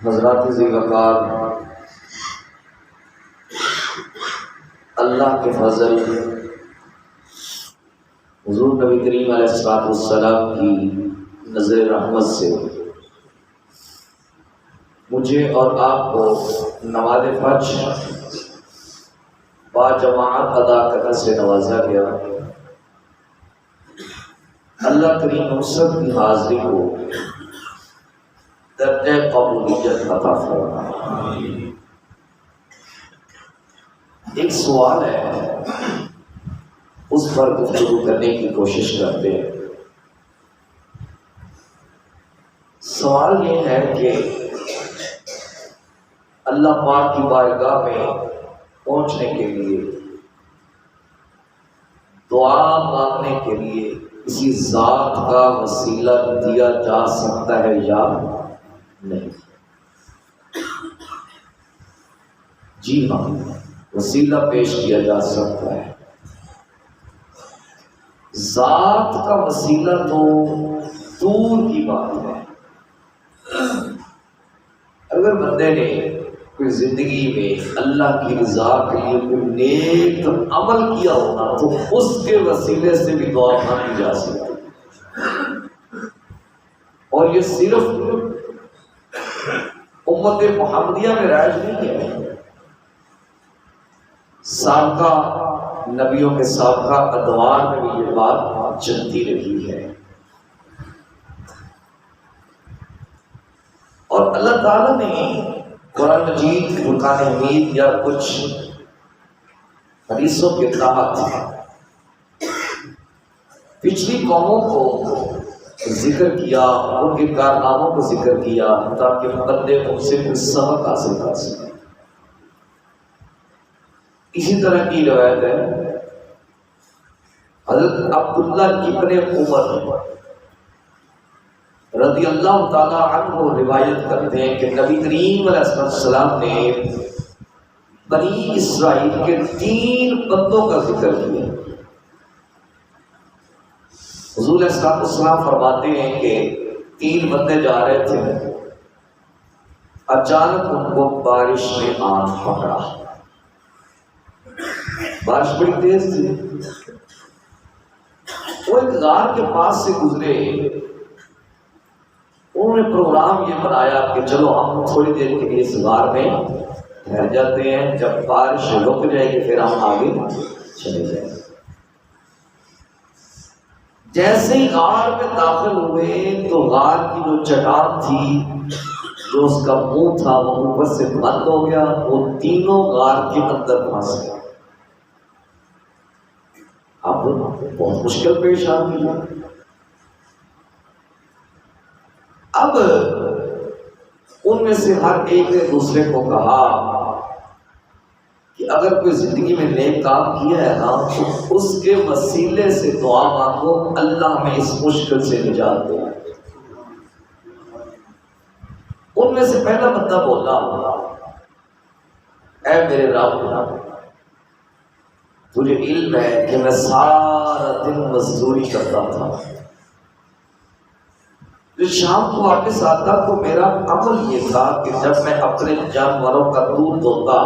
حضرات ذی وقار، اللہ کے فضل حضور نبی کریم علیہ الصلوۃ والسلام کی نظر رحمت سے مجھے اور آپ کو نماز فجر با جماعت ادا کرنے سے نوازا گیا۔ اللہ کریم ہم سب کی حاضری کو درجہ قبولیت عطا فرمائے۔ ایک سوال ہے، اس پر گفتگو کرنے کی کوشش کرتے ہیں۔ سوال یہ ہے کہ اللہ پاک کی بارگاہ میں پہنچنے کے لیے، دعا مانگنے کے لیے کسی ذات کا وسیلہ دیا جا سکتا ہے یا نہیں؟ جی ہاں، وسیلہ پیش کیا جا سکتا ہے۔ ذات کا وسیلہ تو دور کی بات ہے۔ اگر بندے نے کوئی زندگی میں اللہ کی رضا کے لیے کوئی نیک عمل کیا ہوگا تو اس کے وسیلے سے بھی دعا مانگی جا سکتی ہے۔ اور یہ صرف امت محمدیہ میں رائج نہیں ہے، سابقہ نبیوں کے سابقہ ادوار میں بھی یہ بات چلتی رہی ہے۔ اور اللہ تعالیٰ نے قرآن مجید فرقان حمید یا کچھ حدیثوں کے تحت پچھلی قوموں کو ذکر کیا، ان کے کارناموں کو ذکر کیا تاکہ بندے ان سے کچھ سبق حاصل کر سکیں۔ اسی طرح کی روایت ہے، حضرت عبداللہ ابن عمر رضی اللہ تعالیٰ عنہ روایت کرتے ہیں کہ نبی کریم علیہ السلام نے بنی اسرائیل کے 3 بندوں کا ذکر کیا۔ حضور علیہ السلام فرماتے ہیں کہ 3 بندے جا رہے تھے، اچانک ان کو بارش نے آن پکڑا۔ بارش بڑی تیز تھی، وہ ایک غار کے پاس سے گزرے۔ انہوں نے پروگرام یہ بنایا کہ چلو ہم تھوڑی دیر کے لیے اس غار میں ٹھہر جاتے ہیں، جب بارش رک جائے گی پھر ہم آگے چلے جائیں گے۔ جیسے ہی غار میں داخل ہوئے تو غار کی جو چٹان تھی، جو اس کا منہ تھا، وہ اوپر سے بند ہو گیا، وہ تینوں غار کے اندر پھنس گئے۔ اب بہت مشکل پیش آ گئی۔ اب ان میں سے ہر ایک نے دوسرے کو کہا کہ اگر کوئی زندگی میں نیک کام کیا ہے نا تو اس کے وسیلے سے دعا مانگو، اللہ ہمیں اس مشکل سے نجات دے۔ ان میں سے پہلا بندہ بولا، اے میرے رب، تجھے علم ہے کہ میں سارا دن مزدوری کرتا تھا، شام کو واپس آتا تو میرا عمل یہ تھا کہ جب میں اپنے جانوروں کا دودھ دوتا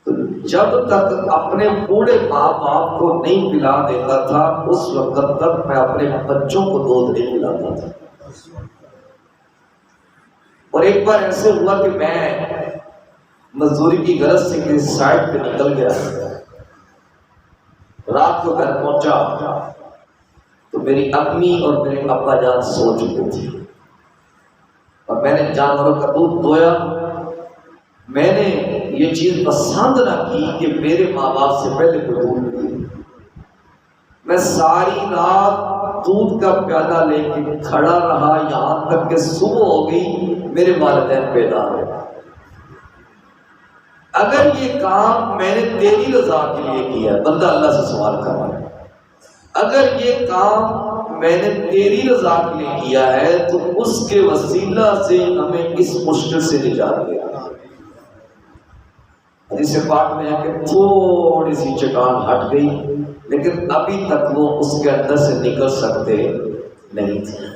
تو جب تک اپنے بوڑھے ماں باپ کو نہیں پلا دیتا تھا اس وقت تک میں اپنے بچوں کو دودھ نہیں پلاتا تھا۔ اور ایک بار ایسے ہوا کہ میں مزدوری کی غرض سے کسی سائٹ پہ نکل گیا، رات کو گھر پہنچا تو میری امی اور میرے ابا جان سو چکے تھے، اور میں نے جانوروں کا دودھ دویا۔ میں نے یہ چیز پسند نہ کی کہ میرے ماں باپ سے پہلے کوئی دودھ پی۔ میں ساری رات دودھ کا پیالہ لے کے کھڑا رہا یہاں تک کہ صبح ہو گئی، میرے والدین بیدار ہوئے۔ اگر یہ کام میں نے تیری رضا کے لیے کیا، بندہ اللہ سے سوال کر رہا ہے، اگر یہ کام میں نے تیری رضا کے لیے کیا ہے تو اس کے وسیلہ سے ہمیں اس مشکل سے نجات دے۔ حدیث پاک میں ہے کہ تھوڑی سی چٹان ہٹ گئی، لیکن ابھی تک وہ اس کے اندر سے نکل سکتے نہیں تھے۔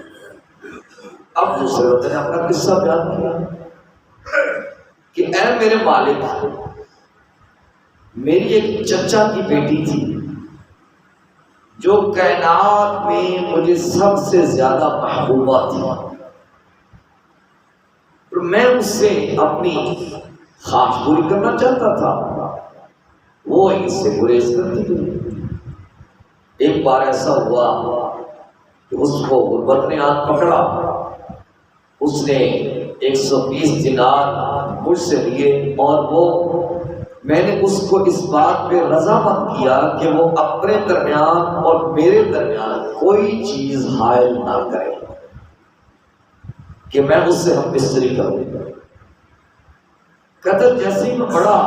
اب دوسرے بندے نے اپنا قصہ بیان کیا کہ اے میرے مالک، میری ایک چچا کی بیٹی تھی جو کائنات میں مجھے سب سے زیادہ محبوبہ تھی، اور میں اس سے اپنی خواہش پوری کرنا چاہتا تھا، وہ اس سے گریز کرتی گئی۔ ایک بار ایسا ہوا کہ اس کو غربت نے ہاتھ پکڑا، اس نے 120 دینار مجھ سے لیے، اور وہ میں نے اس کو اس بات پہ رضامند کیا کہ وہ اپنے درمیان اور میرے درمیان کوئی چیز حائل نہ کرے، کہ میں اس سے ہم بستری کروں۔ قدر جیسے میں بڑا،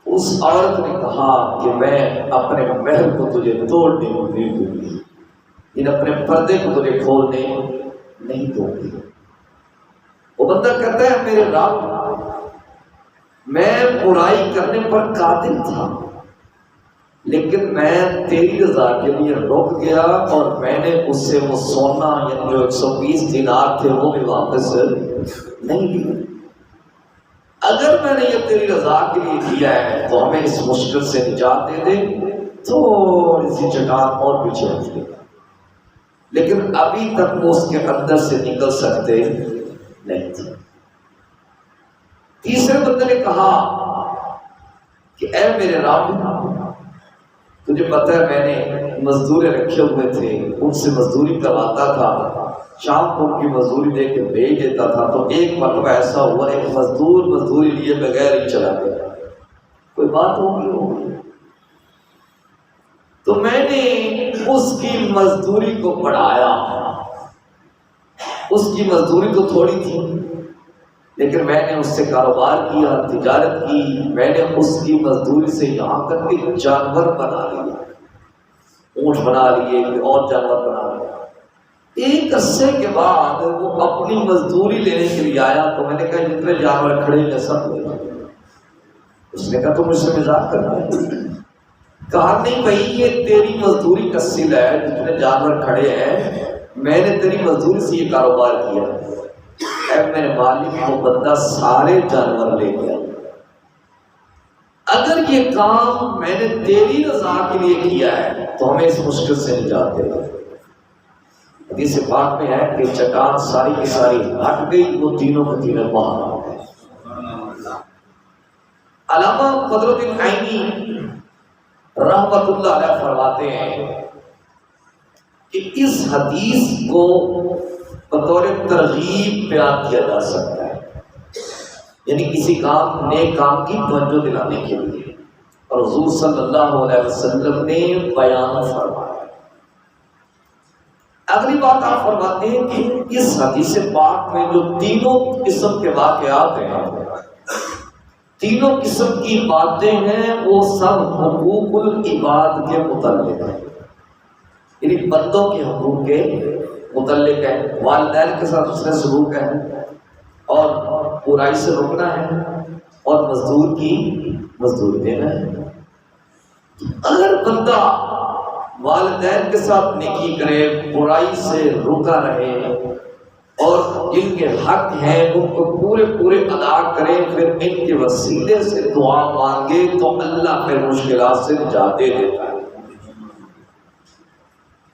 اس عورت نے کہا کہ میں اپنے محل کو تجھے توڑنے کو نہیں دوں گی، ان اپنے پردے کو تجھے کھولنے نہیں دوں گی۔ وہ بندہ کہتا ہے میرے رب، میں برائی کرنے پر قادر تھا، لیکن میں تیری رضا کے لیے رک گیا، اور میں نے اس سے وہ سونا یعنی جو 120 دینار تھے وہ بھی واپس نہیں لیے۔ اگر میں نے یہ تیری رضا کے لیے کیا ہے تو ہمیں اس مشکل سے نجات دے دے، تھوڑی سی چٹان اور پیچھے رکھ دے، لیکن ابھی تک وہ اس کے اندر سے نکل سکتے نہیں تھے۔ تیسرے بندے نے کہا کہ اے میرے رب، تجھے پتہ ہے میں نے مزدورے رکھے ہوئے تھے، ان سے مزدوری کرواتا تھا، شام کو ان کی مزدوری دے کے بھیج دیتا تھا، تو ایک مرتبہ ایسا ہوا ایک مزدور مزدوری لیے بغیر ہی چلا گیا، کوئی بات ہوگی، تو میں نے اس کی مزدوری کو بڑھایا۔ اس کی مزدوری تو تھوڑی تھی، لیکن میں نے اس سے کاروبار کیا، تجارت کی، میں نے اس کی مزدوری سے یہاں تک کہ جانور بنا لیے، اونٹ بنا لیے، اور جانور بنا لیے۔ ایک عرصے کے بعد وہ اپنی مزدوری لینے کے لیے آیا، تو میں نے کہا جتنے جانور کھڑے ہیں سب لے لو۔ اس نے کہا تو مجھ سے مزاق کر رہا ہے؟ کہا نہیں بھائی، یہ تیری مزدوری کا سل ہے، جتنے جانور کھڑے ہیں میں نے تیری مزدوری سے یہ کاروبار کیا۔ اے میرے مالک، وہ بندہ سارے جانور لے گیا۔ اگر یہ کام میں نے تیری رضا کے لیے کیا ہے تو ہمیں اس مشکل سے نجات دے دے۔ حدیث پاک میں ہے کہ چٹان ساری کی ساری ہٹ گئی، وہ تینوں کے تینوں باہر آ گئے۔ علامہ بدر الدین عینی رحمت اللہ علیہ فرماتے ہیں کہ اس حدیث کو بطور ترغیب بیان کیا جا سکتا ہے، یعنی کسی کام نیک کام کی توجہ دلانے کے لیے، اور حضور صلی اللہ علیہ وسلم نے بیان فرمایا۔ اگلی بات آپ فرماتے ہیں کہ اس حدیث پاک میں جو تینوں قسم کے واقعات ہیں، تینوں قسم کی باتیں ہیں، وہ سب حقوق العباد کے متعلق ہیں، یعنی بندوں کے حقوق کے متعلق ہے، والدین کے ساتھ حسن سلوک ہے، اور برائی سے روکنا ہے، اور مزدور کی مزدوری دینا ہے۔ اگر بندہ والدین کے ساتھ نیکی کرے، برائی سے روکا رہے، اور جن کے حق ہیں ان کو پورے پورے ادا کرے، پھر ان کے وسیلے سے دعا مانگے تو اللہ پھر مشکلات سے نجات دے دیتا ہے۔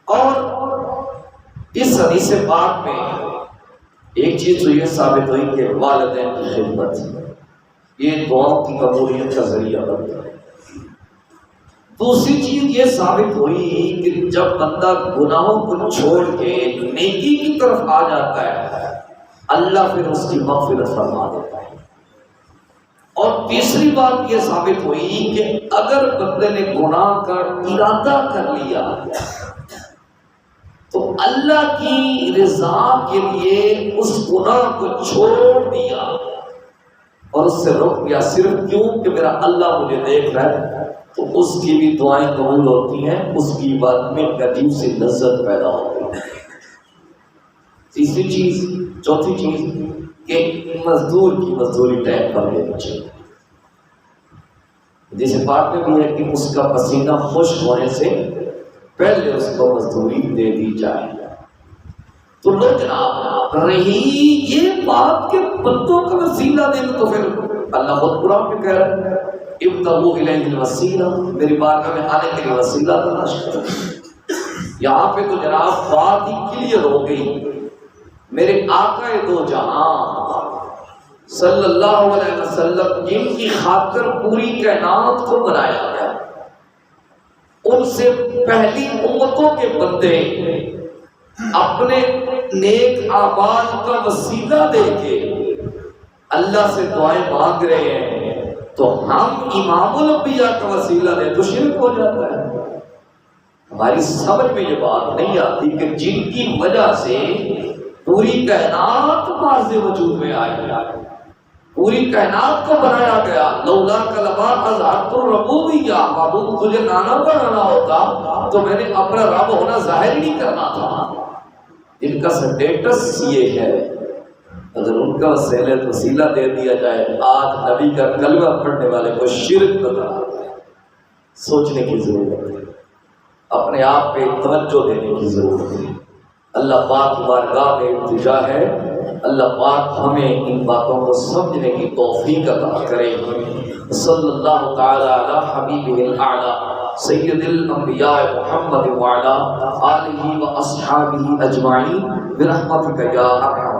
اور اس حدیث پاک میں ایک چیز تو یہ ثابت ہوئی کہ والدین کی خدمت یہ دعاؤں کی قبولیت کا ذریعہ بنتا ہے۔ دوسری چیز یہ ثابت ہوئی کہ جب بندہ گناہوں کو چھوڑ کے نیکی کی طرف آ جاتا ہے، اللہ پھر اس کی مغفرت فرما دیتا ہے۔ اور تیسری بات یہ ثابت ہوئی کہ اگر بندے نے گناہ کا ارادہ کر لیا تو اللہ کی رضا کے لیے اس گناہ کو چھوڑ دیا اور اس سے رک گیا، صرف کیوں کہ میرا اللہ مجھے دیکھ رہا ہے، تو اس کی بھی دعائیں قبول ہوتی ہیں، اس کی بات میں عجیب سی لذت پیدا ہوتی ہے۔ تیسری چیز، چوتھی چیز کہ مزدور کی مزدوری ٹائم پر لینی چاہیے۔ جیسے پاک میں بھی ہے کہ اس کا پسینہ خشک ہونے سے پہلے اس کو مزدوری دے دی جائے۔ تو لو جناب، رہی یہ بات کہ بندوں کا وسیلہ دینا، تو پھر اللہ خود قرآن میں کہہ رہا ہے ابتغوا الیہ الوسیلہ، میری بارگاہ میں آنے کے لیے وسیلہ تلاش کرو۔ یہاں پہ تو جناب بات ہی کلیئر ہو گئی، میرے آقا دو جہاں صلی اللہ علیہ وسلم جن کی خاطر پوری کائنات کو بنایا گیا، ان سے پہلی امتوں کے بندے اپنے نیک اعمال کا وسیلہ دے کے اللہ سے دعائیں مانگ رہے ہیں، تو ہم امام الانبیاء کا وسیلہ دیں تو شرک ہو جاتا ہے۔ ہماری سمجھ میں یہ بات نہیں آتی کہ جن کی وجہ سے پوری کائنات باز وجود میں آئی، پوری کائنات کو بنایا گیا، لولا کلمہ اظہرت الربوبیہ، معبود تجھے نانا بنانا ہوتا تو میں نے اپنا رب ہونا ظاہر نہیں کرنا تھا۔ ان کا سٹیٹس یہ ہے، اگر ان کا وسیلہ دے دیا جائے، آج نبی کا کلمہ پڑھنے والے کو شرک نظر آتا ہے۔ سوچنے کی ضرورت ہے، اپنے آپ پہ توجہ دینے کی ضرورت ہے۔ اللہ پاک کی بارگاہ میں التجا ہے، اللہ پاک ہمیں ان باتوں کو سمجھنے کی توفیق عطا کرے۔ صلی اللہ تعالی علی حبیبہ الاعلی سید الانبیاء محمد وعلی آلہ و اصحابہ اجمعین برحمتک یا ارحم